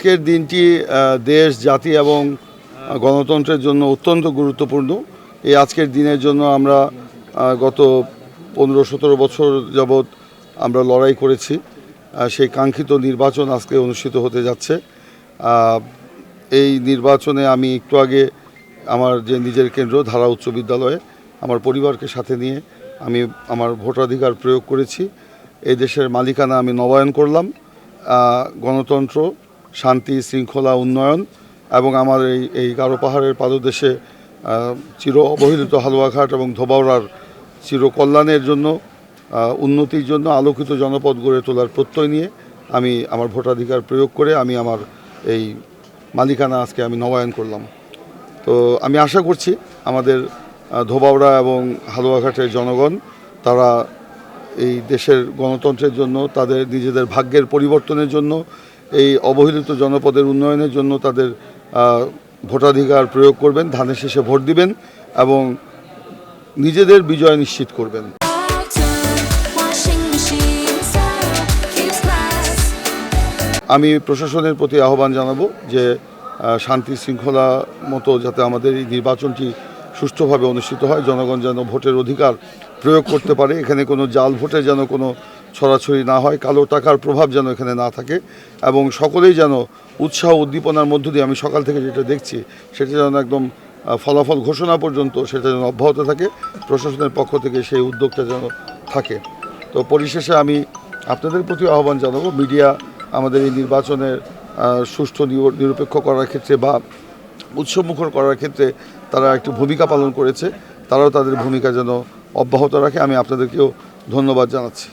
আজকের দিনটি দেশ জাতি এবং গণতন্ত্রের জন্য অত্যন্ত গুরুত্বপূর্ণ। এই আজকের দিনের জন্য আমরা গত 15-17 বছর যাবৎ আমরা লড়াই করেছি। সেই কাঙ্ক্ষিত নির্বাচন আজকে অনুষ্ঠিত হতে যাচ্ছে। এই নির্বাচনে আমি একটু আগে আমার যে নিজের কেন্দ্র ধারা উচ্চ বিদ্যালয়ে আমার পরিবারকে সাথে নিয়ে আমি আমার ভোটাধিকার প্রয়োগ করেছি। এই দেশের মালিকানা আমি নবায়ন করলাম। গণতন্ত্র, শান্তি, শৃঙ্খলা, উন্নয়ন এবং আমার এই গারো পাহাড়ের পাদদেশে চির অবহেলিত হালুয়াঘাট এবং ধোবাউড়ার চির কল্যাণের জন্য, উন্নতির জন্য আলোকিত জনপদ গড়ে তোলার প্রত্যয় নিয়ে আমি আমার ভোটাধিকার প্রয়োগ করে আমি আমার এই মালিকানা আজকে আমি নবায়ন করলাম। তো আমি আশা করছি আমাদের ধোবাউড়া এবং হালুয়াঘাটের জনগণ তারা এই দেশের গণতন্ত্রের জন্য, তাদের নিজেদের ভাগ্যের পরিবর্তনের জন্য, এই অবহেলিত জনপদের উন্নয়নের জন্য তাদের ভোটাধিকার প্রয়োগ করবেন, ধানের শেষে ভোট দিবেন এবং নিজেদের বিজয় নিশ্চিত করবেন। আমি প্রশাসনের প্রতি আহ্বান জানাবো যে শান্তি শৃঙ্খলা মতো যাতে আমাদের এই নির্বাচনটি সুষ্ঠুভাবে অনুষ্ঠিত হয়, জনগণ যেন ভোটের অধিকার প্রয়োগ করতে পারে, এখানে কোনো জাল ভোটে যেন কোনো ছড়াছড়ি না হয়, কালো টাকার প্রভাব যেন এখানে না থাকে এবং সকলেই যেন উৎসাহ উদ্দীপনার মধ্য দিয়ে আমি সকাল থেকে যেটা দেখছি সেটা যেন একদম ফলাফল ঘোষণা পর্যন্ত সেটা যেন অব্যাহত থাকে, প্রশাসনের পক্ষ থেকে সেই উদ্যোগটা যেন থাকে। তো পরিশেষে আমি আপনাদের প্রতি আহ্বান জানাবো, মিডিয়া আমাদের এই নির্বাচনের সুষ্ঠু নিরপেক্ষ করার ক্ষেত্রে বা উৎসবমুখর করার ক্ষেত্রে তারা একটি ভূমিকা পালন করেছে, তারাও তাদের ভূমিকা যেন অব্যাহত রাখে। আমি আপনাদেরকেও ধন্যবাদ জানাচ্ছি।